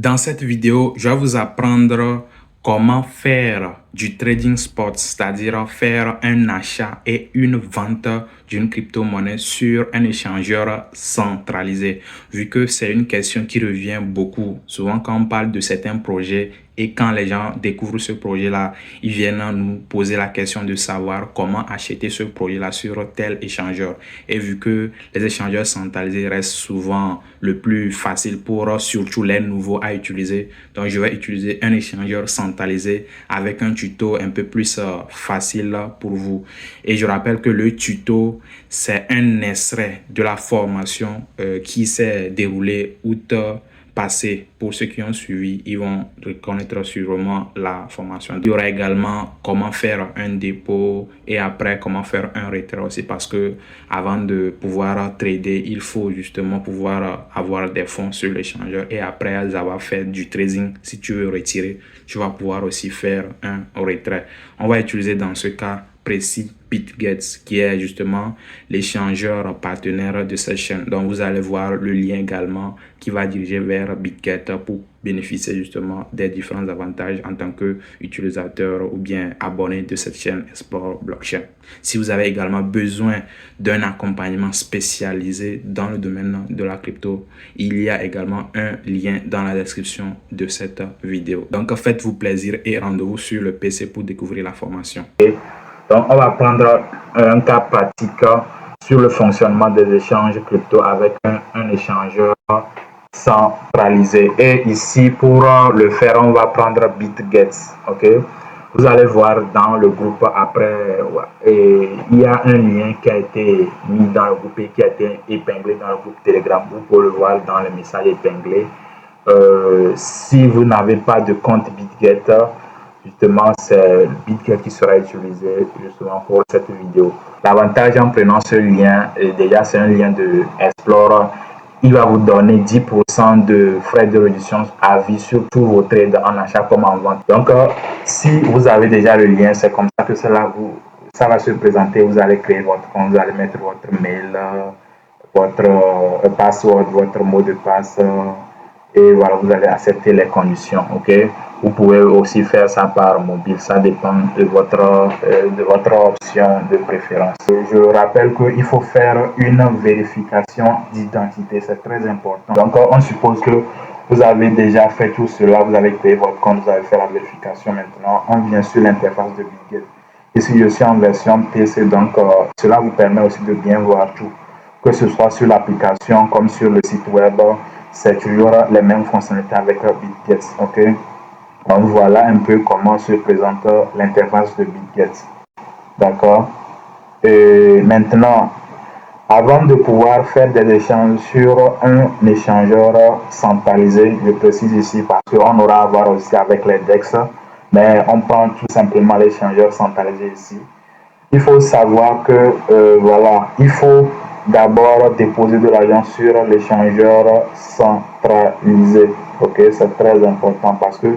Dans cette vidéo, je vais vous apprendre comment faire du trading spot, c'est-à-dire faire un achat et une vente d'une crypto-monnaie sur un échangeur centralisé, vu que c'est une question qui revient beaucoup. Souvent, quand on parle de certains projets et quand les gens découvrent ce projet-là, ils viennent nous poser la question de savoir comment acheter ce projet-là sur tel échangeur. Et vu que les échangeurs centralisés restent souvent le plus facile pour surtout les nouveaux à utiliser, donc je vais utiliser un échangeur centralisé avec un tuto un peu plus facile pour vous. Et je rappelle que le tuto, c'est un extrait de la formation qui s'est déroulée août passé. Pour ceux qui ont suivi, ils vont reconnaître sûrement la formation. Il y aura également comment faire un dépôt et après comment faire un retrait aussi, parce que avant de pouvoir trader, il faut justement pouvoir avoir des fonds sur l'échangeur et après avoir fait du trading, si tu veux retirer, tu vas pouvoir aussi faire un retrait. On va utiliser dans ce cas précis BitGet, qui est justement l'échangeur partenaire de cette chaîne. Donc vous allez voir le lien également qui va diriger vers BitGet pour bénéficier justement des différents avantages en tant qu'utilisateur ou bien abonné de cette chaîne Explore Blockchain. Si vous avez également besoin d'un accompagnement spécialisé dans le domaine de la crypto, il y a également un lien dans la description de cette vidéo. Donc faites-vous plaisir et rendez-vous sur le PC pour découvrir la formation. Donc, on va prendre un cas pratique sur le fonctionnement des échanges crypto avec un échangeur centralisé. Et ici, pour le faire, on va prendre BitGet. Ok, vous allez voir dans le groupe après, et il y a un lien qui a été mis dans le groupe et qui a été épinglé dans le groupe Telegram. Vous pouvez le voir dans le message épinglé. Si vous n'avez pas de compte BitGet, justement, c'est BitGet qui sera utilisé justement pour cette vidéo. L'avantage en prenant ce lien, déjà c'est un lien de Explore, il va vous donner 10% de frais de réduction à vie sur tous vos trades en achat comme en vente. Donc, si vous avez déjà le lien, c'est comme ça que ça va se présenter. Vous allez créer votre compte, vous allez mettre votre mail, votre password, votre mot de passe. Et voilà, vous allez accepter les conditions, ok. Vous pouvez aussi faire ça par mobile, ça dépend de votre option de préférence. Je rappelle qu'il faut faire une vérification d'identité, c'est très important. Donc on suppose que vous avez déjà fait tout cela, vous avez créé votre compte, vous avez fait la vérification. Maintenant on vient sur l'interface de BitGet. Ici je suis en version PC, donc cela vous permet aussi de bien voir tout, que ce soit sur l'application comme sur le site web. C'est toujours les mêmes fonctionnalités avec BitGet, ok. Donc voilà un peu comment se présente l'interface de BitGet, d'accord. Et maintenant, avant de pouvoir faire des échanges sur un échangeur centralisé, je précise ici parce qu'on aura à voir aussi avec les DEX, mais on prend tout simplement l'échangeur centralisé ici. Il faut savoir que voilà, il faut d'abord déposer de l'argent sur l'échangeur centralisé. Ok, c'est très important parce que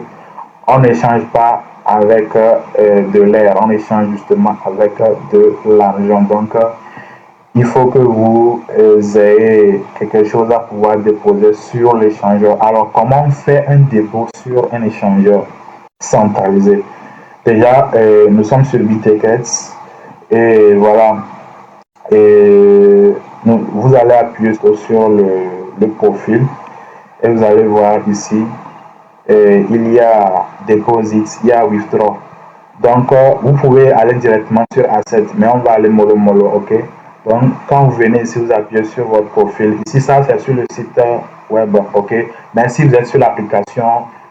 on n'échange pas avec de l'air, on échange justement avec de l'argent. Donc, il faut que vous ayez quelque chose à pouvoir déposer sur l'échangeur. Alors, comment on fait un dépôt sur un échangeur centralisé? Déjà, nous sommes sur BitGet. Et voilà, et vous allez appuyer sur le profil et vous allez voir ici, il y a Deposit, il y a Withdraw. Donc, vous pouvez aller directement sur Asset, mais on va aller mollo mollo, ok. Donc, quand vous venez ici, vous appuyez sur votre profil. Ici, ça, c'est sur le site web, ok. Mais si vous êtes sur l'application,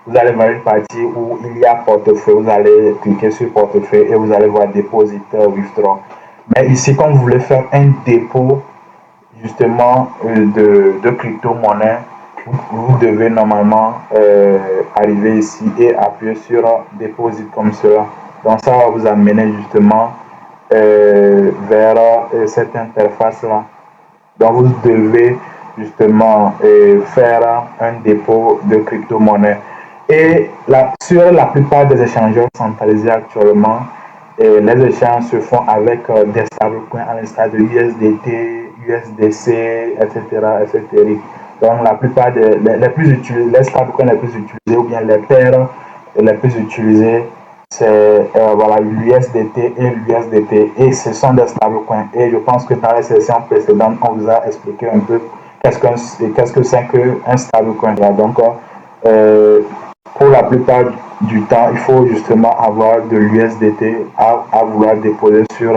vous allez voir une partie où il y a portefeuille. Vous allez cliquer sur portefeuille et vous allez voir Deposit, Withdraw. Mais ici, quand vous voulez faire un dépôt justement de crypto-monnaie, vous devez normalement arriver ici et appuyer sur Deposit comme cela. Donc ça va vous amener justement vers cette interface-là. Donc vous devez justement faire un dépôt de crypto-monnaie. Et sur la plupart des échangeurs centralisés actuellement, les échanges se font avec des stablecoins à l'instar de USDT, USDC, etc., etc. Donc, la plupart les plus utilisés, les stablecoins les plus utilisés ou bien les paires les plus utilisées, c'est voilà, l'USDT et l'USDT. Et ce sont des stablecoins. Et je pense que dans les sessions précédentes, on vous a expliqué un peu qu'est-ce que c'est qu'un stablecoin. Donc, pour la plupart du temps, il faut justement avoir de l'USDT à vouloir déposer sur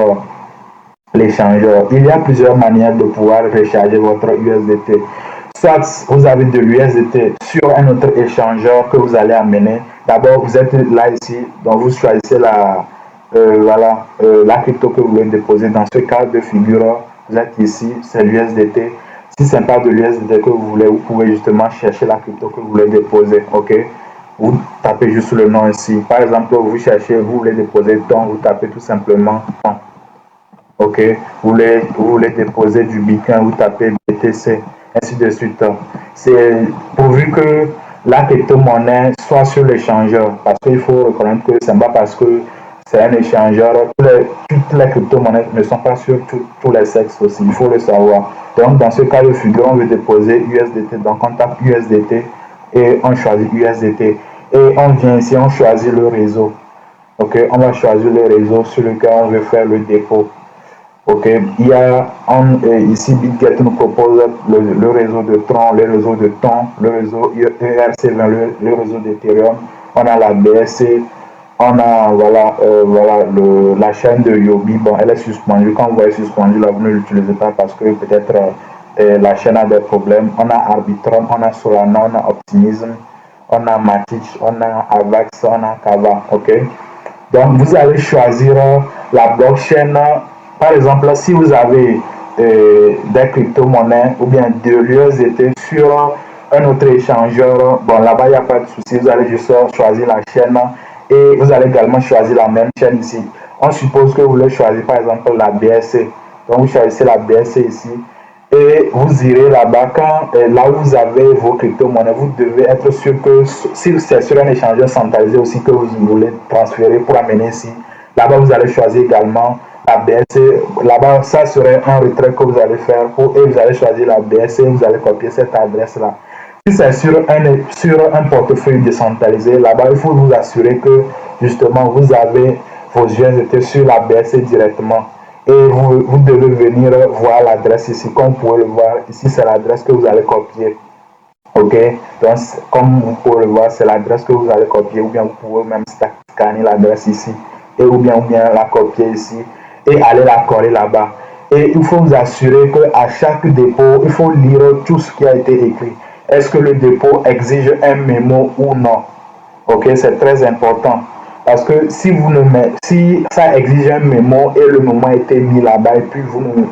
l'échangeur. Il y a plusieurs manières de pouvoir recharger votre USDT. Soit vous avez de l'USDT sur un autre échangeur que vous allez amener. D'abord, vous êtes là ici, donc vous choisissez la crypto que vous voulez déposer. Dans ce cas de figure, vous êtes ici, c'est l'USDT. Si ce n'est pas de l'USDT que vous voulez, vous pouvez justement chercher la crypto que vous voulez déposer. Ok, vous tapez juste le nom ici. Par exemple, vous cherchez, vous voulez déposer ton, vous tapez tout simplement ton. Ok, vous voulez déposer du Bitcoin, vous tapez BTC, ainsi de suite. C'est pourvu que la crypto-monnaie soit sur l'échangeur, parce qu'il faut reconnaître que ce n'est pas parce que c'est un échangeur, toutes les crypto-monnaies ne sont pas sur tous les sexes aussi, il faut le savoir. Donc, dans ce cas de figure, on veut déposer USDT, donc on tape USDT et on choisit USDT. Et on vient ici, on choisit le réseau. Ok, on va choisir le réseau sur lequel on veut faire le dépôt. Ok, il y a ici BitGet nous propose le réseau de Tron, le réseau de Ton, le réseau ERC20, le réseau d'Ethereum. On a la BSC, on a la chaîne de Yobi. Bon, elle est suspendue. Quand vous voyez suspendue, là, vous ne l'utilisez pas parce que peut-être la chaîne a des problèmes. On a Arbitrum, on a Solana, on a Optimism, on a Matic, on a Avax, on a Kava. Ok, donc vous allez choisir la blockchain. Par exemple, si vous avez des crypto-monnaies ou bien de l'USDT sur un autre échangeur, bon, là-bas, il n'y a pas de souci. Vous allez juste choisir la chaîne et vous allez également choisir la même chaîne ici. On suppose que vous voulez choisir, par exemple, la BSC. Donc, vous choisissez la BSC ici et vous irez là-bas. Là où vous avez vos crypto-monnaies, vous devez être sûr que si c'est sur un échangeur centralisé aussi que vous voulez transférer pour amener ici, là-bas, vous allez choisir également la BSC. Là-bas, ça serait un retrait que vous allez faire et vous allez choisir la BSC, vous allez copier cette adresse-là. Si c'est sur un portefeuille décentralisé, là-bas, il faut vous assurer que justement vous avez vos USDT sur la BSC directement. Et vous devez venir voir l'adresse ici. Comme vous pouvez le voir, ici c'est l'adresse que vous allez copier. Ok, donc comme vous pouvez le voir, c'est l'adresse que vous allez copier, ou bien vous pouvez même scanner l'adresse ici, et ou bien la copier ici et aller la coller là-bas. Et il faut vous assurer qu'à chaque dépôt, il faut lire tout ce qui a été écrit. Est-ce que le dépôt exige un mémo ou non? Ok, c'est très important. Parce que si ça exige un mémo et le mémo a été mis là-bas et puis vous ne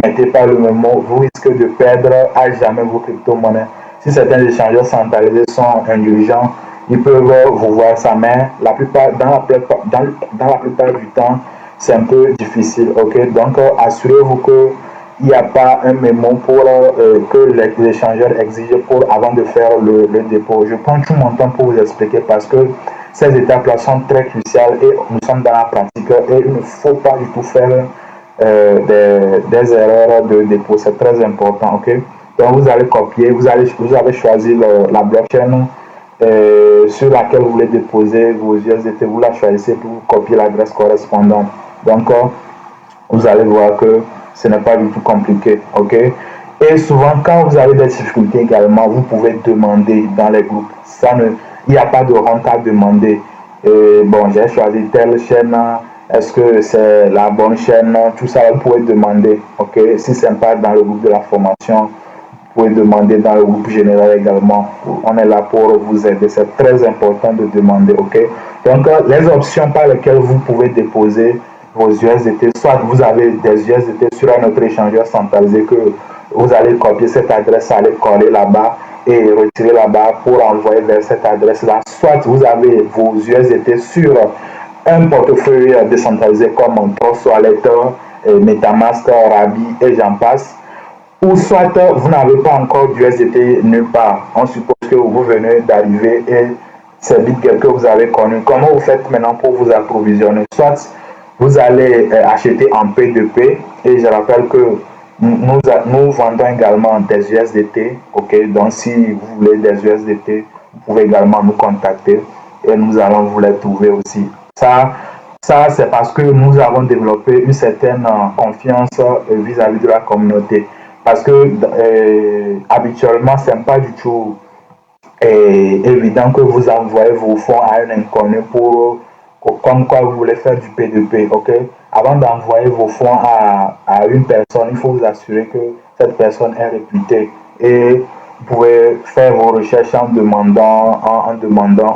mettez pas le mémo, vous risquez de perdre à jamais vos crypto-monnaies. Si certains échangeurs centralisés sont indulgents, ils peuvent vous voir sa main. Dans la plupart du temps, c'est un peu difficile. Ok, donc assurez-vous qu'il n'y a pas un mémo que les échangeurs exigent avant de faire le dépôt. Je prends tout mon temps pour vous expliquer parce que ces étapes-là sont très cruciales et nous sommes dans la pratique et il ne faut pas du tout faire des erreurs de dépôt. C'est très important. Ok, donc vous allez copier, vous avez choisi la blockchain sur laquelle vous voulez déposer vos USDT, vous la choisissez pour copier l'adresse correspondante. Donc, vous allez voir que ce n'est pas du tout compliqué. Ok. Et souvent, quand vous avez des difficultés également, vous pouvez demander dans les groupes. Il n'y a pas de honte à demander. Bon, j'ai choisi telle chaîne. Est-ce que c'est la bonne chaîne? Tout ça, vous pouvez demander. Ok. Si ce n'est pas dans le groupe de la formation, vous pouvez demander dans le groupe général également. On est là pour vous aider. C'est très important de demander. Ok. Donc, les options par lesquelles vous pouvez déposer vos USDT, soit vous avez des USDT sur un autre échangeur centralisé que vous allez copier cette adresse, aller coller là-bas et retirer là-bas pour envoyer vers cette adresse-là. Soit vous avez vos USDT sur un portefeuille décentralisé comme Trust Wallet, Metamask, Rabi et j'en passe. Ou soit vous n'avez pas encore d'USDT nulle part. On suppose que vous venez d'arriver et c'est BitGet que vous avez connu. Comment vous faites maintenant pour vous approvisionner? Soit vous allez acheter en P2P et je rappelle que Nous vendons également des USDT. Ok, donc si vous voulez des USDT, vous pouvez également nous contacter et nous allons vous les trouver aussi. Ça c'est parce que nous avons développé une certaine confiance vis-à-vis de la communauté. Parce que habituellement, ce n'est pas du tout évident que vous envoyez vos fonds à un inconnu comme quoi vous voulez faire du P2P, ok? Avant d'envoyer vos fonds à une personne, il faut vous assurer que cette personne est réputée et vous pouvez faire vos recherches en demandant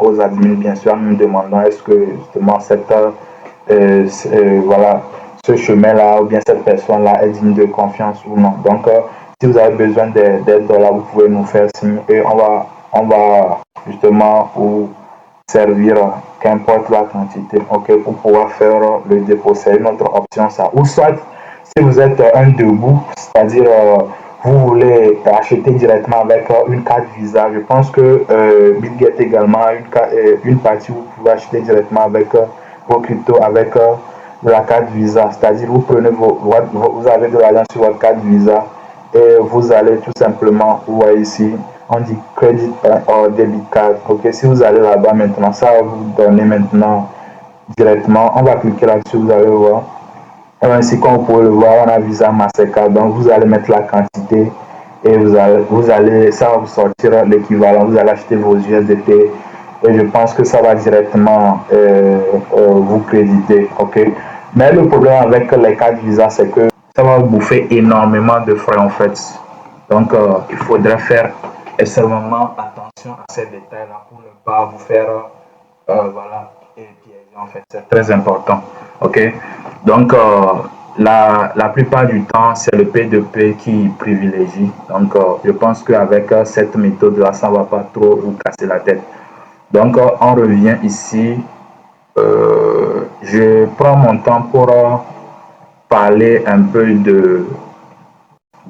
aux admins, bien sûr, en nous demandant est-ce que justement voilà, ce chemin-là ou bien cette personne-là est digne de confiance ou non. Donc, si vous avez besoin d'aide, là, vous pouvez nous faire signe et on va justement vous servir, qu'importe la quantité, ok, pour pouvoir faire le dépôt. C'est une autre option, ça. Ou soit, si vous êtes un debout, c'est-à-dire vous voulez acheter directement avec une carte Visa, je pense que BitGet également a une partie où vous pouvez acheter directement avec vos cryptos avec la carte Visa. C'est-à-dire vous prenez vous avez de l'argent sur votre carte Visa et vous allez tout simplement, vous voyez ici, on dit credit or debit card. Ok, si vous allez là-bas maintenant, ça va vous donner maintenant directement. On va cliquer là-dessus, vous allez voir. Et ainsi, comme vous pouvez le voir, on a Visa Mastercard. Donc, vous allez mettre la quantité et ça va vous sortir l'équivalent. Vous allez acheter vos USDT et je pense que ça va directement vous créditer. Ok. Mais le problème avec les cartes Visa, c'est que ça va vous bouffer énormément de frais en fait. Donc, il faudrait faire extrêmement attention à ces détails-là pour ne pas vous faire, voilà, et piéger en fait. C'est très important. Ok. Donc, la plupart du temps, c'est le P2P qui privilégie. Donc, je pense qu'avec cette méthode-là, ça ne va pas trop vous casser la tête. Donc, on revient ici. Je prends mon temps pour parler un peu de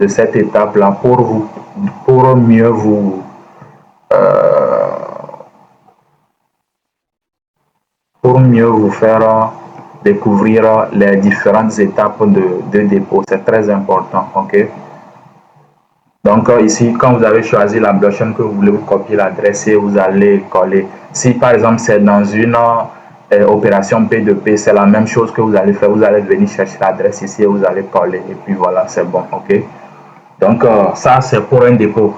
cette étape-là pour mieux faire découvrir les différentes étapes de dépôt. C'est très important, ok? Donc ici, quand vous avez choisi la blockchain que vous voulez, vous copiez l'adresse et vous allez coller. Si par exemple c'est dans une opération P2P, c'est la même chose que vous allez faire. Vous allez venir chercher l'adresse ici et vous allez coller. Et puis voilà, c'est bon, ok? Donc ça, c'est pour un dépôt.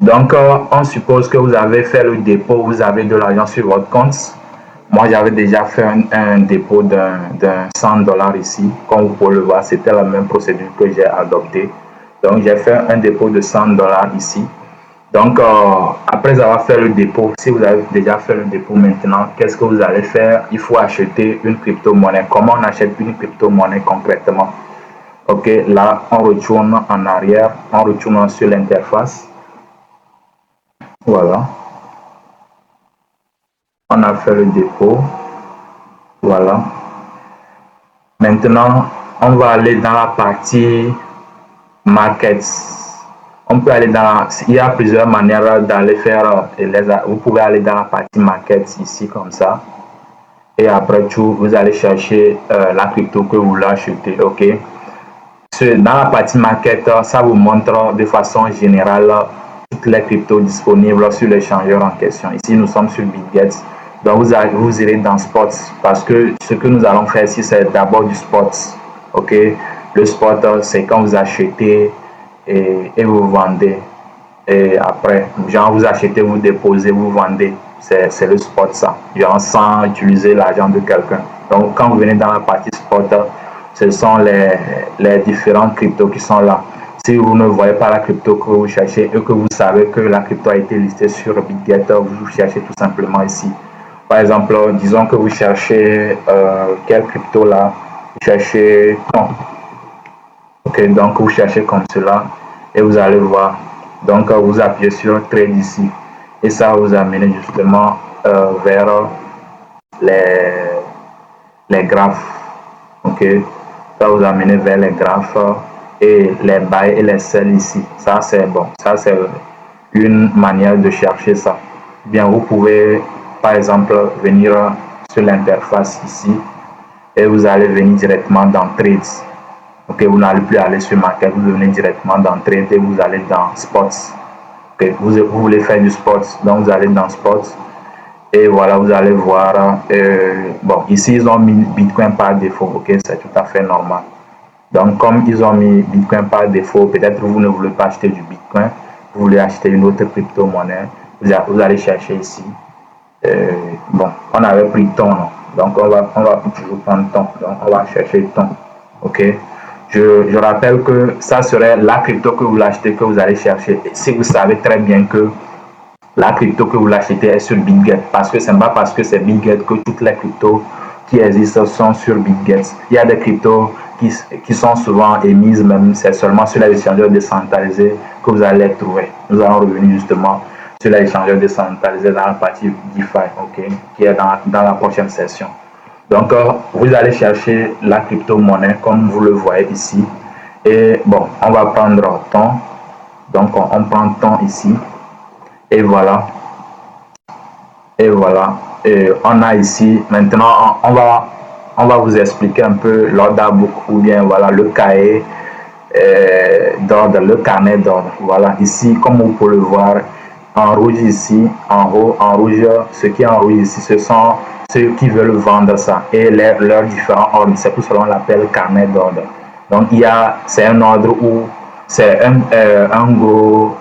Donc on suppose que vous avez fait le dépôt, vous avez de l'argent sur votre compte. Moi, j'avais déjà fait un dépôt d'un $100 ici. Comme vous pouvez le voir, c'était la même procédure que j'ai adoptée. Donc, j'ai fait un dépôt de $100 ici. Donc, après avoir fait le dépôt, si vous avez déjà fait le dépôt maintenant, qu'est-ce que vous allez faire? Il faut acheter une crypto-monnaie. Comment on achète une crypto-monnaie concrètement? Ok, là, on retourne en arrière, on retourne sur l'interface. Voilà. On a fait le dépôt. Voilà. Maintenant, on va aller dans la partie markets. On peut aller il y a plusieurs manières d'aller faire vous pouvez aller dans la partie markets ici comme ça. Et après tout, vous allez chercher la crypto que vous voulez acheter. Ok. Dans la partie market, ça vous montre de façon générale toutes les cryptos disponibles sur l'échangeur en question. Ici, nous sommes sur BitGet. Donc, vous irez dans Spot parce que ce que nous allons faire ici, c'est d'abord du Spot. Ok. Le Spot, c'est quand vous achetez et vous vendez. Et après, genre, vous achetez, vous déposez, vous vendez. C'est le Spot, ça. Genre, sans utiliser l'argent de quelqu'un. Donc, quand vous venez dans la partie Spot, ce sont les différents cryptos qui sont là. Si vous ne voyez pas la crypto que vous cherchez et que vous savez que la crypto a été listée sur BitGet, vous cherchez tout simplement ici. Par exemple, disons que vous cherchez quelle crypto là, vous cherchez non. Ok, donc vous cherchez comme cela et vous allez voir. Donc vous appuyez sur Trade ici et ça vous amène justement vers les graphes. Ok, ça vous amène vers les graphes et les buy et les sell ici. Ça c'est bon, ça c'est une manière de chercher ça. Bien, vous pouvez par exemple venir sur l'interface ici et vous allez venir directement dans Trades. Ok, vous n'allez plus aller sur Market, vous venez directement dans Trade et vous allez dans Spots. Ok, vous voulez faire du Spots, donc vous allez dans Spots. Et voilà, vous allez voir, bon, ici, ils ont mis Bitcoin par défaut, ok, c'est tout à fait normal. Donc, comme ils ont mis Bitcoin par défaut, peut-être vous ne voulez pas acheter du Bitcoin, vous voulez acheter une autre crypto-monnaie, vous allez chercher ici. Bon, on avait pris ton, donc on va toujours prendre ton, donc on va chercher ton, ok. Je rappelle que ça serait la crypto que vous l'achetez, que vous allez chercher. Et si vous savez très bien que la crypto que vous l'achetez est sur BitGet, parce que ce n'est pas parce que c'est BitGet que toutes les cryptos qui existent sont sur BitGet. Il y a des cryptos qui sont souvent émises, même c'est seulement sur les échangeurs décentralisés que vous allez les trouver. Nous allons revenir justement sur les échangeurs décentralisés dans la partie DeFi, ok, qui est dans la prochaine session. Donc, vous allez chercher la crypto-monnaie comme vous le voyez ici. Et bon, on va prendre ton. Donc, on prend ton ici. Et voilà. Et voilà. Et on a ici, maintenant, on va vous expliquer un peu l'order book ou bien voilà, le cahier d'ordre, le carnet d'ordre. Voilà, ici, comme vous pouvez le voir, en rouge ici, en haut, en rouge, ce qui est en rouge ici, ce sont ceux qui veulent vendre ça et leurs différents ordres. C'est pour cela qu'on l'appelle carnet d'ordre. Donc, c'est un ordre où c'est un gros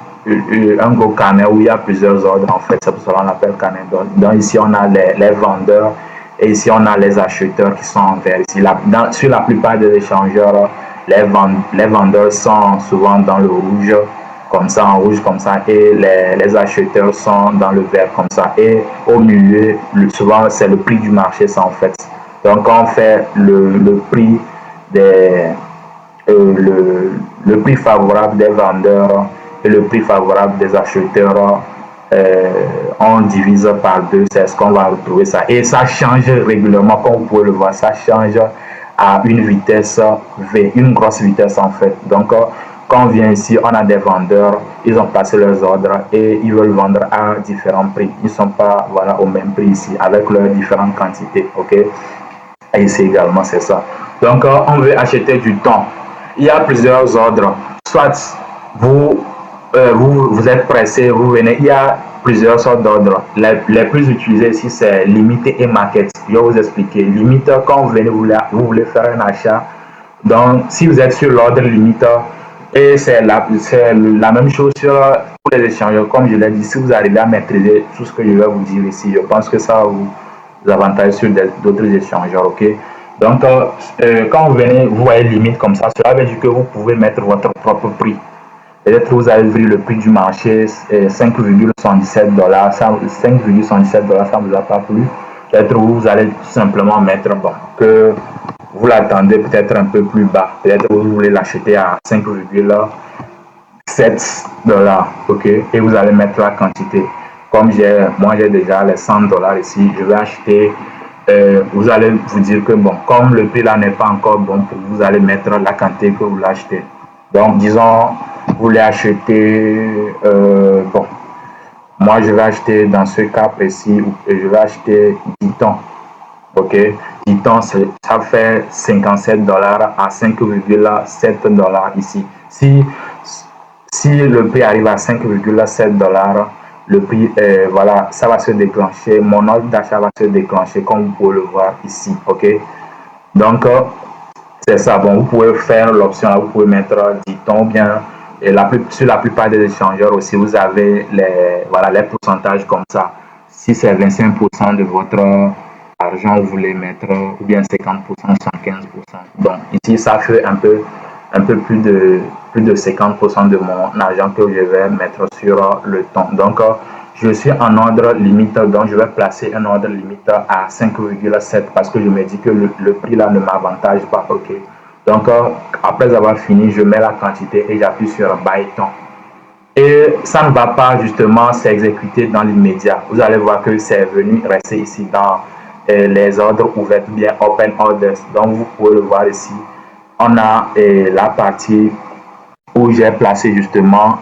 carnet où il y a plusieurs ordres en fait. C'est pour cela qu'on l'appelle carnet d'ordre. Donc, ici, on a les vendeurs et ici, on a les acheteurs qui sont en vert. Ici, sur la plupart des échangeurs, les vendeurs sont souvent dans le rouge, comme ça, en rouge, comme ça, et les acheteurs sont dans le vert, comme ça. Et au milieu, souvent, c'est le prix du marché, ça, en fait. Donc, on fait le prix le prix favorable des vendeurs et le prix favorable des acheteurs. On divise par deux, c'est ce qu'on va retrouver ça. Et ça change régulièrement, comme vous pouvez le voir, ça change à une vitesse V, une grosse vitesse en fait. Donc, quand on vient ici, on a des vendeurs, ils ont passé leurs ordres et ils veulent vendre à différents prix. Ils ne sont pas voilà, au même prix ici, avec leurs différentes quantités. Ok? Et ici également, c'est ça. Donc, on veut acheter du temps. Il y a plusieurs ordres. Soit vous êtes pressé, vous venez. Il y a plusieurs sortes d'ordres. Les plus utilisés ici, c'est limité et market. Je vais vous expliquer. Limite, quand vous venez, vous voulez faire un achat. Donc, si vous êtes sur l'ordre limite, et c'est la même chose sur tous les échangeurs. Comme je l'ai dit, si vous arrivez à maîtriser tout ce que je vais vous dire ici, je pense que ça va vous avantage sur d'autres échangeurs. Ok. Donc, quand vous venez, vous voyez limite comme ça, cela veut dire que vous pouvez mettre votre propre prix. Peut-être que vous avez vu le prix du marché, 5,77 $. 5,77 $, ça ne vous a pas plu. Peut-être que vous allez tout simplement mettre, bon, que vous l'attendez peut-être un peu plus bas. Peut-être que vous voulez l'acheter à 5,7 $, ok, et vous allez mettre la quantité. Comme moi j'ai déjà les 100 $ ici, je vais acheter. Vous allez vous dire que bon, comme le prix là n'est pas encore bon pour vous, allez mettre la quantité que vous l'achetez. Donc, disons, vous voulez acheter, bon, moi je vais acheter dans ce cas précis, je vais acheter 10 tons. Ok, 10 tons, ça fait 57 $ à 5,7 $ ici. Si le prix arrive à 5,7 $, le prix, voilà, ça va se déclencher. Mon ordre d'achat va se déclencher, comme vous pouvez le voir ici. Ok, donc c'est ça. Bon, vous pouvez faire l'option, vous pouvez mettre 10 tons bien. Et sur la plupart des échangeurs aussi, vous avez les pourcentages comme ça. Si c'est 25% de votre argent, vous voulez mettre, ou bien 50%, 115%. Donc ici, ça fait un peu plus de 50% de mon argent que je vais mettre sur le ton. Donc, je suis en ordre limite, donc je vais placer un ordre limite à 5,7 parce que je me dis que le prix là ne m'avantage pas. Ok. Donc, après avoir fini, je mets la quantité et j'appuie sur Buy Ton. Et ça ne va pas justement s'exécuter dans l'immédiat. Vous allez voir que c'est venu rester ici dans les ordres ouverts, bien Open Orders. Donc, vous pouvez le voir ici. On a la partie où j'ai placé justement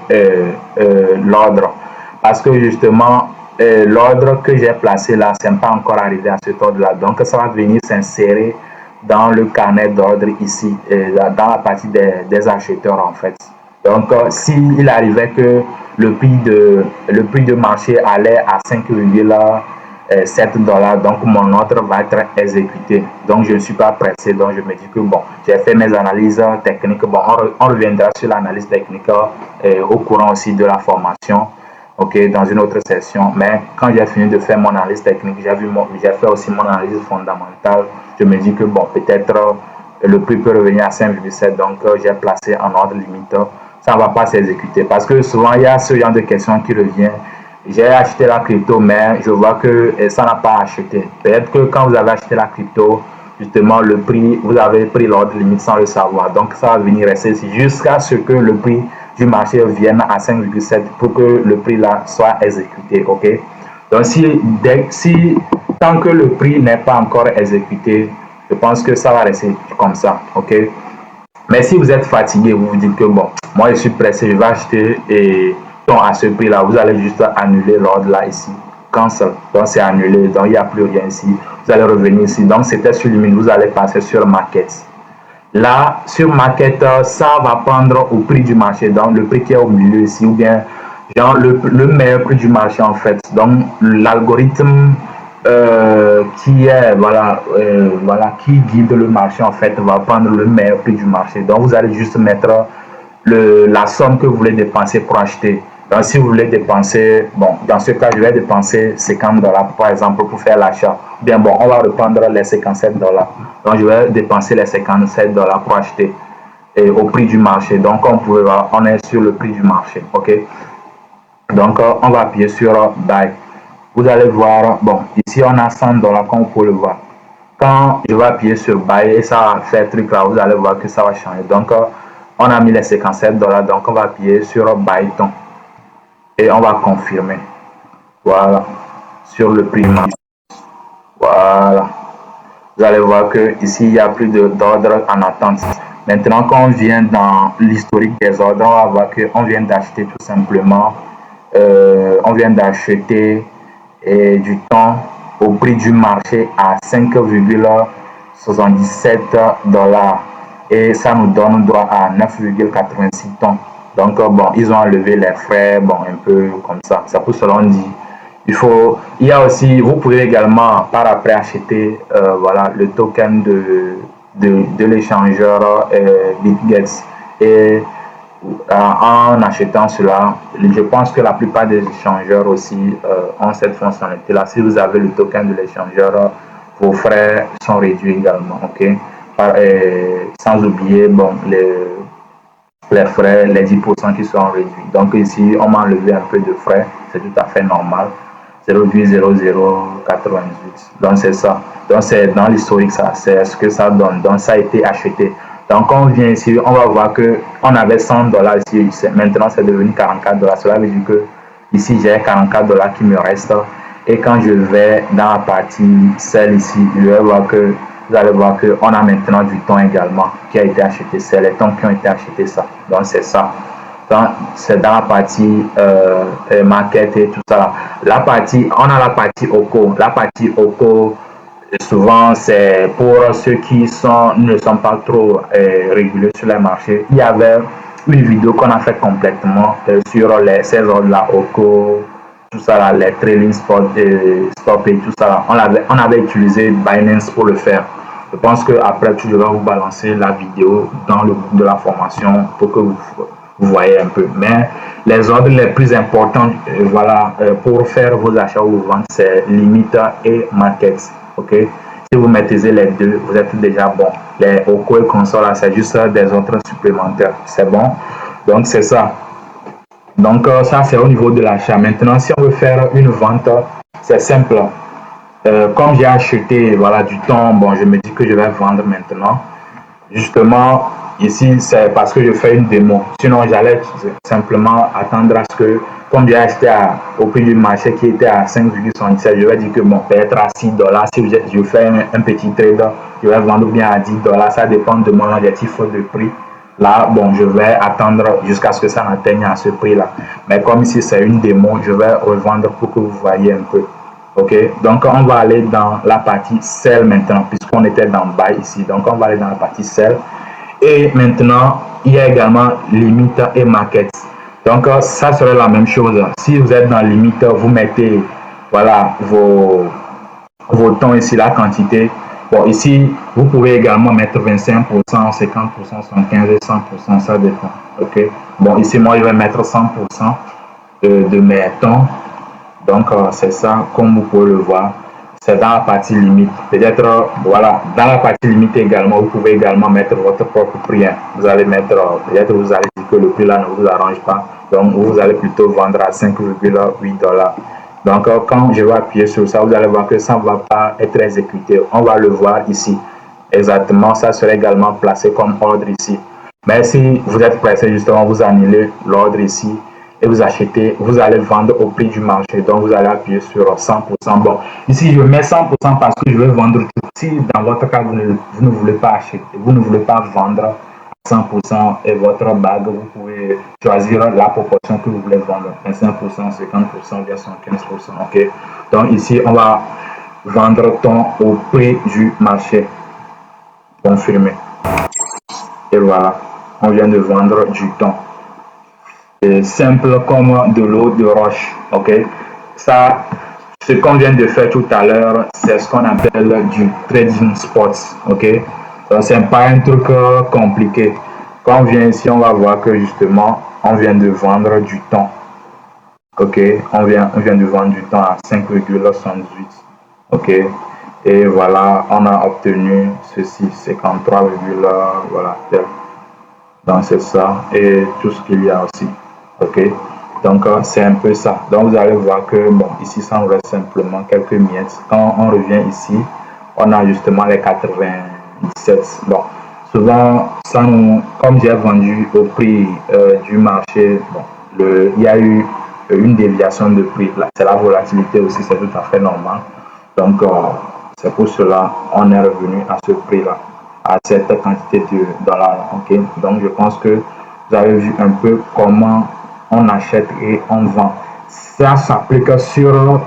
l'ordre. Parce que justement, l'ordre que j'ai placé là, c'est pas encore arrivé à cet ordre-là. Donc, ça va venir s'insérer dans le carnet d'ordre ici, dans la partie des acheteurs en fait. Donc, s'il arrivait que le prix de marché allait à 5,7 dollars, donc mon ordre va être exécuté. Donc, je ne suis pas pressé. Donc, je me dis que bon, j'ai fait mes analyses techniques. Bon, on reviendra sur l'analyse technique au courant aussi de la formation. Ok, dans une autre session. Mais quand j'ai fini de faire mon analyse technique, j'ai fait aussi mon analyse fondamentale. Je me dis que bon, peut-être le prix peut revenir à 5,7. Donc, j'ai placé en ordre limite. Ça ne va pas s'exécuter. Parce que souvent, il y a ce genre de questions qui revient. J'ai acheté la crypto, mais je vois que ça n'a pas acheté. Peut-être que quand vous avez acheté la crypto, justement, le prix, vous avez pris l'ordre limite sans le savoir. Donc, ça va venir rester ici jusqu'à ce que le prix du marché vienne à 5,7 pour que le prix là soit exécuté. Ok. Donc, tant que le prix n'est pas encore exécuté, je pense que ça va rester comme ça. Ok. Mais si vous êtes fatigué, vous vous dites que bon, moi je suis pressé, je vais acheter et donc à ce prix-là, vous allez juste annuler l'ordre là ici. Cancel. Donc c'est annulé, donc il n'y a plus rien ici. Vous allez revenir ici. Donc c'était sur limite, vous allez passer sur market. Là, sur market, ça va prendre au prix du marché, donc le prix qui est au milieu ici, ou bien genre le meilleur prix du marché en fait. Donc l'algorithme qui guide le marché en fait va prendre le meilleur prix du marché. Donc vous allez juste mettre la somme que vous voulez dépenser pour acheter. Donc si vous voulez dépenser, bon, dans ce cas je vais dépenser 50 dollars par exemple pour faire l'achat. Bien bon, on va reprendre les 57 dollars. Donc je vais dépenser les 57 dollars pour acheter et au prix du marché. Donc on peut voir, on est sur le prix du marché. Ok. Donc on va appuyer sur buy. Vous allez voir, bon, ici on a 100 dollars comme vous pouvez le voir. Quand je vais appuyer sur buy et ça va faire truc là, vous allez voir que ça va changer. Donc on a mis les 57 dollars, donc on va appuyer sur buy ton et on va confirmer. Voilà, sur le prix marché. Voilà. Vous allez voir que ici il n'y a plus d'ordre en attente. Maintenant, quand on vient dans l'historique des ordres, on va voir qu'on vient d'acheter tout simplement. On vient d'acheter du temps au prix du marché à 5,77 dollars et ça nous donne droit à 9,86 tonnes. Donc bon, ils ont enlevé les frais, bon, un peu comme ça. C'est pour cela qu'on dit il y a aussi, vous pouvez également par après acheter voilà, le token de l'échangeur BitGets et en achetant cela, je pense que la plupart des échangeurs aussi ont cette fonctionnalité là. Si vous avez le token de l'échangeur, vos frais sont réduits également, ok. Sans oublier bon, les frais, les 10% qui sont réduits. Donc ici, on m'a enlevé un peu de frais, c'est tout à fait normal. 0,0088. Donc c'est ça. Donc c'est dans l'historique, ça, c'est ce que ça donne. Donc ça a été acheté. Donc quand on vient ici, on va voir que on avait 100 dollars ici. Maintenant c'est devenu 44 dollars. Cela veut dire que ici j'ai 44 dollars qui me restent. Et quand je vais dans la partie celle ici, je vais voir que vous allez voir qu'on a maintenant du temps également qui a été acheté. C'est les temps qui ont été achetés ça. Donc c'est ça. C'est dans la partie market et tout ça. On a la partie OCO. La partie OCO, souvent, c'est pour ceux qui ne sont pas trop réguliers sur les marchés. Il y avait une vidéo qu'on a fait complètement sur ces ordres-là, OCO, tout ça, là, les trailing stop et tout ça. Là. On avait utilisé Binance pour le faire. Je pense qu'après, je vais vous balancer la vidéo dans le groupe de la formation pour que vous voyez un peu. Mais les ordres les plus importants voilà, pour faire vos achats ou vos ventes, c'est limite et market. Okay? Si vous maîtrisez les deux, vous êtes déjà bon. Les OCO et console, c'est juste des ordres supplémentaires. C'est bon. Donc, c'est ça. Donc, ça, c'est au niveau de l'achat. Maintenant, si on veut faire une vente, c'est simple. Comme j'ai acheté voilà, du temps, bon, je me dis que je vais vendre maintenant. Justement, ici, c'est parce que je fais une démo. Sinon, j'allais simplement attendre à ce que, comme j'ai acheté au prix du marché qui était à 5,77, je vais dire que bon, peut-être à 6 dollars. Si je fais un petit trade, je vais vendre bien à 10 dollars. Ça dépend de mon objectif de prix. Là, bon, je vais attendre jusqu'à ce que ça n'atteigne à ce prix-là. Mais comme ici, c'est une démo, je vais revendre pour que vous voyez un peu. Ok, donc on va aller dans la partie sell maintenant, puisqu'on était dans buy ici. Donc on va aller dans la partie sell. Et maintenant, il y a également limite et market. Donc ça serait la même chose. Si vous êtes dans limite, vous mettez voilà vos tons ici, la quantité. Bon, ici, vous pouvez également mettre 25%, 50%, 75% et 100%, ça dépend. Ok. Bon, ici, moi, je vais mettre 100% de mes tons. Donc, c'est ça, comme vous pouvez le voir, c'est dans la partie limite. Peut-être, voilà, dans la partie limite également, vous pouvez également mettre votre propre prix. Hein. Vous allez mettre, peut-être vous allez dire que le prix là ne vous arrange pas. Donc, vous allez plutôt vendre à 5,8 $. Donc, quand je vais appuyer sur ça, vous allez voir que ça ne va pas être exécuté. On va le voir ici. Exactement, ça serait également placé comme ordre ici. Mais si vous êtes pressé, justement, vous annulez l'ordre ici et vous achetez, vous allez vendre au prix du marché. Donc, vous allez appuyer sur 100%. Bon, ici, je mets 100% parce que je vais vendre tout. Si dans votre cas, vous ne voulez pas acheter, vous ne voulez pas vendre à 100% et votre bague, vous pouvez choisir la proportion que vous voulez vendre. 25%, 50%, bien 115%. OK. Donc, ici, on va vendre ton au prix du marché. Confirmé. Et voilà, on vient de vendre du thon. C'est simple comme de l'eau de roche. Ok, ça, ce qu'on vient de faire tout à l'heure, c'est ce qu'on appelle du trading spots. Ok, donc c'est pas un truc compliqué. Quand on vient ici, on va voir que justement, on vient de vendre du thon. Ok, on vient de vendre du thon à 5,68. Ok, et voilà, on a obtenu ceci, 53, voilà, donc c'est ça et tout ce qu'il y a aussi. Ok, donc c'est un peu ça. Donc vous allez voir que bon, ici ça nous reste simplement quelques miettes. Quand on revient ici, on a justement les 97. Bon, souvent ça nous, comme j'ai vendu au prix du marché, bon, il y a eu une déviation de prix. C'est la volatilité aussi, c'est tout à fait normal. Donc c'est pour cela on est revenu à ce prix là, à cette quantité de dollars. Ok, donc je pense que vous avez vu un peu comment on achète et on vend. Ça s'applique sur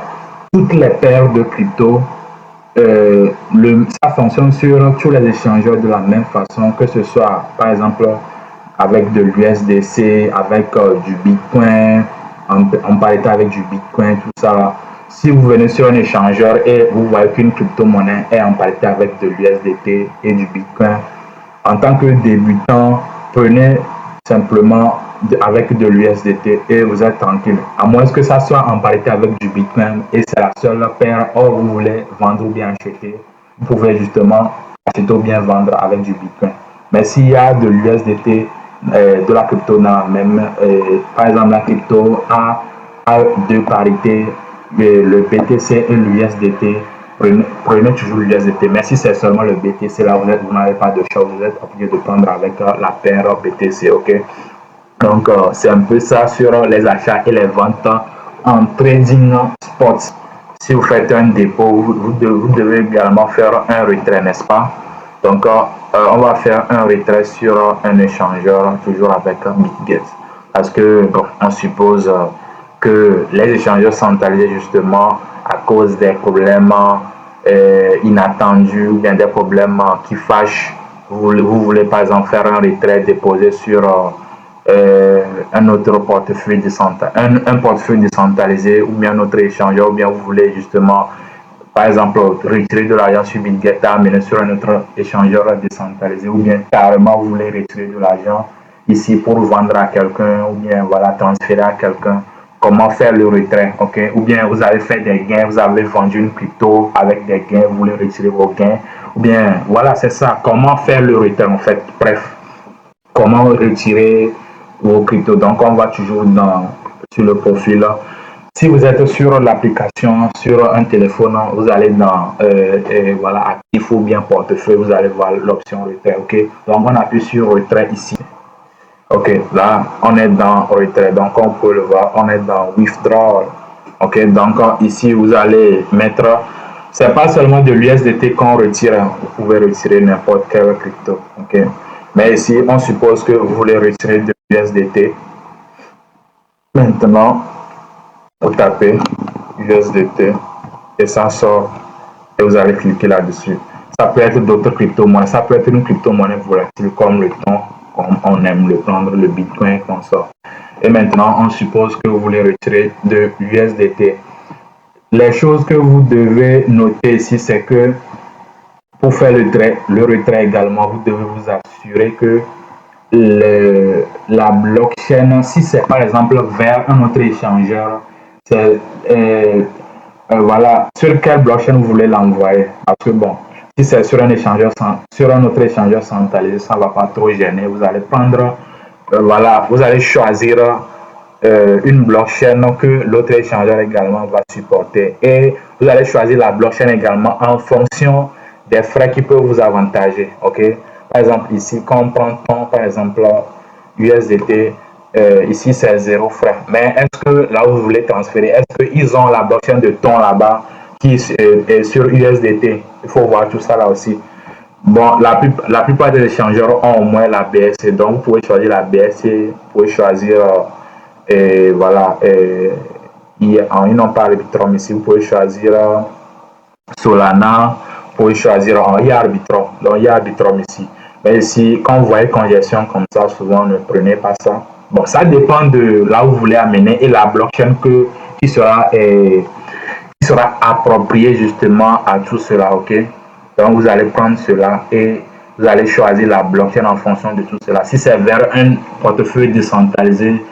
toutes les paires de crypto. Ça fonctionne sur tous les échangeurs de la même façon, que ce soit par exemple avec de l'USDC, avec du Bitcoin, on parlait avec du Bitcoin, tout ça là. Si vous venez sur un échangeur et vous voyez qu'une crypto-monnaie est en parité avec de l'USDT et du Bitcoin, en tant que débutant, prenez simplement avec de l'USDT et vous êtes tranquille. À moins que ça soit en parité avec du Bitcoin et c'est la seule paire, or vous voulez vendre ou bien acheter, vous pouvez justement acheter ou bien vendre avec du Bitcoin. Mais s'il y a de l'USDT, de la crypto dans la même, par exemple la crypto a deux parités, le BTC et l'USDT, prenez toujours l'USDT. Mais si c'est seulement le BTC, là, vous n'avez pas de choix, vous êtes obligé de prendre avec la paire BTC, ok? Donc, c'est un peu ça sur les achats et les ventes en trading spots. Si vous faites un dépôt, vous devez également faire un retrait, n'est-ce pas? Donc, on va faire un retrait sur un échangeur, toujours avec BitGet. Parce que, bon, on suppose que les échangeurs centralisés, justement, à cause des problèmes inattendus ou bien des problèmes qui fâchent, vous voulez par exemple faire un retrait déposé sur un autre portefeuille un portefeuille décentralisé ou bien un autre échangeur, ou bien vous voulez justement, par exemple, retirer de l'argent sur BitGet et amener sur un autre échangeur décentralisé, ou bien carrément vous voulez retirer de l'argent ici pour vendre à quelqu'un, ou bien voilà, transférer à quelqu'un. Comment faire le retrait, ok? Ou bien vous avez fait des gains, vous avez vendu une crypto avec des gains, vous voulez retirer vos gains, ou bien voilà, c'est ça. Comment faire le retrait en fait? Bref, comment retirer vos cryptos. Donc, on va toujours sur le profil. Si vous êtes sur l'application, sur un téléphone, vous allez dans voilà, actif ou bien portefeuille, vous allez voir l'option retrait. Ok, donc on appuie sur retrait ici. Ok, là on est dans retrait, donc on peut le voir, on est dans withdrawal. Ok, donc ici vous allez mettre, c'est pas seulement de l'USDT qu'on retire, vous pouvez retirer n'importe quel crypto. Ok, mais ici on suppose que vous voulez retirer de l'USDT. Maintenant, vous tapez USDT et ça sort et vous allez cliquer là-dessus. Ça peut être d'autres crypto-monnaies, ça peut être une crypto-monnaie volatile comme le Thon, comme on aime le prendre, le Bitcoin qu'on sort. Et maintenant, on suppose que vous voulez retirer de l'USDT. Les choses que vous devez noter ici, c'est que pour faire le retrait également, vous devez vous assurer que la blockchain, si c'est par exemple vers un autre échangeur, c'est voilà, sur quelle blockchain vous voulez l'envoyer. Parce que bon, si c'est sur un échangeur, sur un autre échangeur centralisé, ça ne va pas trop gêner. Vous allez prendre, voilà, vous allez choisir une blockchain que l'autre échangeur également va supporter. Et vous allez choisir la blockchain également en fonction des frais qui peuvent vous avantager. Ok? Par exemple, ici, quand on prend ton, par exemple, USDT, ici c'est zéro frais. Mais est-ce que là où vous voulez transférer, est-ce qu'ils ont la blockchain de ton là-bas qui est sur USDT? Il faut voir tout ça là aussi. Bon, la plupart des échangeurs ont au moins la BSC, donc vous pouvez choisir la BSC, vous pouvez choisir, et voilà, ils n'ont pas Arbitrum ici, vous pouvez choisir Solana, vous pouvez choisir, il y a Arbitrum, donc il y a Arbitrum ici. Mais ici, quand vous voyez congestion comme ça, souvent ne prenez pas ça. Bon, ça dépend de là où vous voulez amener et la blockchain qui sera appropriée justement à tout cela, ok? Donc vous allez prendre cela et vous allez choisir la blockchain en fonction de tout cela. Si c'est vers un portefeuille décentralisé,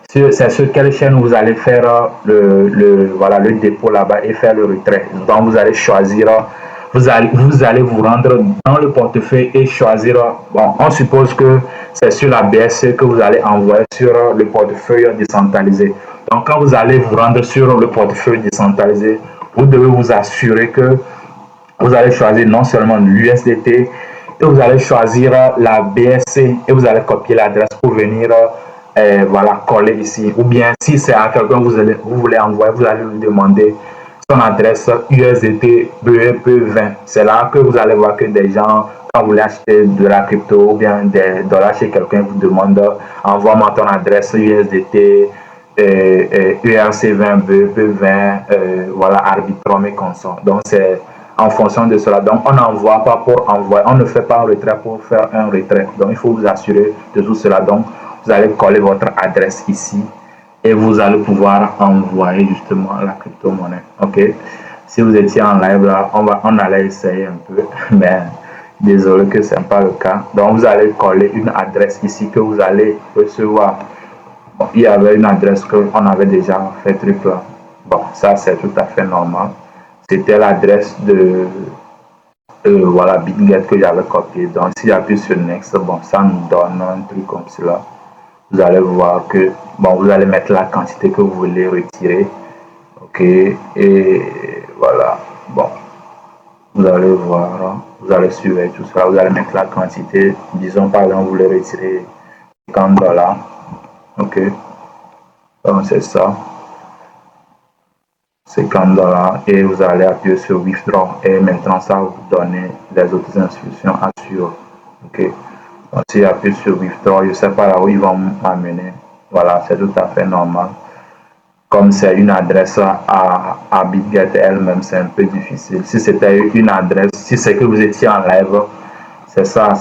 c'est sur quelle chaîne vous allez faire voilà, le dépôt là-bas et faire le retrait. Donc vous allez choisir, vous allez vous rendre dans le portefeuille et choisir, bon, on suppose que c'est sur la BSC que vous allez envoyer sur le portefeuille décentralisé. Donc quand vous allez vous rendre sur le portefeuille décentralisé, vous devez vous assurer que vous allez choisir non seulement l'USDT, et vous allez choisir la BSC et vous allez copier l'adresse pour venir voilà, coller ici. Ou bien si c'est à quelqu'un que vous voulez envoyer, vous allez lui demander son adresse USDT BEP20. C'est là que vous allez voir que des gens, quand vous voulez acheter de la crypto ou bien des dollars chez quelqu'un, vous demande envoie-moi ton adresse USDT URC20, BEP20, voilà, Arbitrum et consorts. Donc c'est en fonction de cela. Donc, on n'envoie pas pour envoyer, on ne fait pas un retrait pour faire un retrait. Donc, il faut vous assurer de tout cela. Donc, vous allez coller votre adresse ici et vous allez pouvoir envoyer justement la crypto-monnaie. Ok? Si vous étiez en live là, on allait essayer un peu, mais désolé que ce n'est pas le cas. Donc, vous allez coller une adresse ici que vous allez recevoir. Bon, il y avait une adresse qu'on avait déjà fait truc là. Bon, ça c'est tout à fait normal. C'était l'adresse de voilà, BitGet que j'avais copié. Donc, si j'appuie sur Next, bon, ça nous donne un truc comme cela. Vous allez voir que, bon, vous allez mettre la quantité que vous voulez retirer. Ok, et voilà, bon, vous allez voir, vous allez suivre tout ça. Vous allez mettre la quantité. Disons, par exemple, vous voulez retirer $50. Ok, donc c'est ça. $50 et vous allez appuyer sur withdraw et maintenant ça va vous donner les autres instructions à suivre. Ok, donc si j'appuie sur withdraw, je ne sais pas là où ils vont m'amener. Voilà, c'est tout à fait normal. Comme c'est une adresse à BitGet elle-même, c'est un peu difficile. Si c'était une adresse, si c'est que vous étiez en live, c'est ça,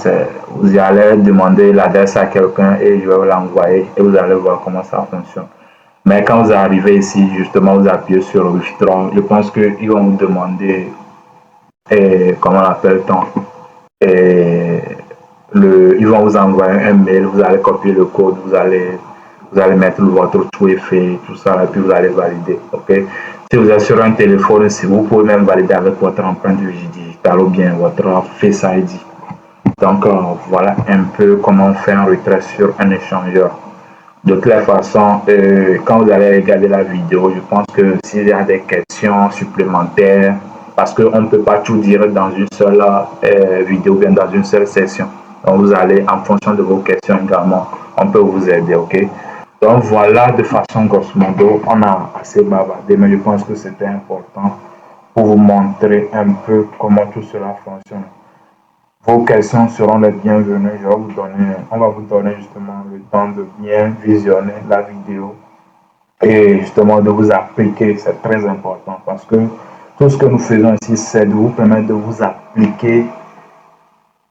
vous allez demander l'adresse à quelqu'un et je vais vous l'envoyer et vous allez voir comment ça fonctionne. Mais quand vous arrivez ici, justement, vous appuyez sur Withdraw. Je pense qu'ils vont vous demander, comment l'appelle-t-on, ils vont vous envoyer un mail, vous allez copier le code, vous allez mettre votre fait, tout ça, et puis vous allez valider. Ok? Si vous êtes sur un téléphone, si vous pouvez même valider avec votre empreinte digitale ou bien votre Face ID. Donc, voilà un peu comment on fait un retrait sur un échangeur. De toute façon, quand vous allez regarder la vidéo, je pense que s'il y a des questions supplémentaires, parce qu'on ne peut pas tout dire dans une seule vidéo, bien dans une seule session. Donc, vous allez, en fonction de vos questions également, on peut vous aider, ok? Donc, voilà, de façon grosso modo, on a assez bavardé, mais je pense que c'était important pour vous montrer un peu comment tout cela fonctionne. Vos questions seront les bienvenues. On va vous donner justement le temps de bien visionner la vidéo et justement de vous appliquer. C'est très important parce que Tout ce que nous faisons ici, c'est de vous permettre de vous appliquer.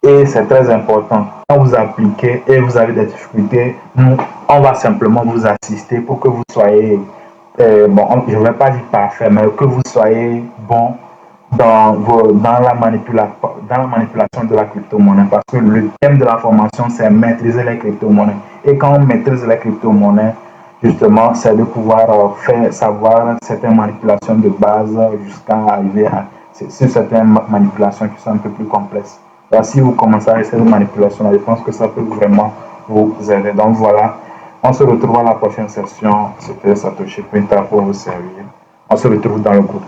Et c'est très important. Quand vous appliquez et vous avez des difficultés, nous, on va simplement vous assister pour que vous soyez, je ne vais pas dire parfait, mais que vous soyez bon dans la manipulation de la crypto-monnaie. Parce que le thème de la formation, c'est maîtriser les crypto-monnaies. Et quand on maîtrise les crypto-monnaies, justement, c'est de pouvoir savoir certaines manipulations de base jusqu'à arriver à certaines manipulations qui sont un peu plus complexes. Alors, si vous commencez à essayer de manipulation, je pense que ça peut vraiment vous aider. Donc voilà, on se retrouve à la prochaine session. C'était Satoshi Pinta pour vous servir. On se retrouve dans le groupe.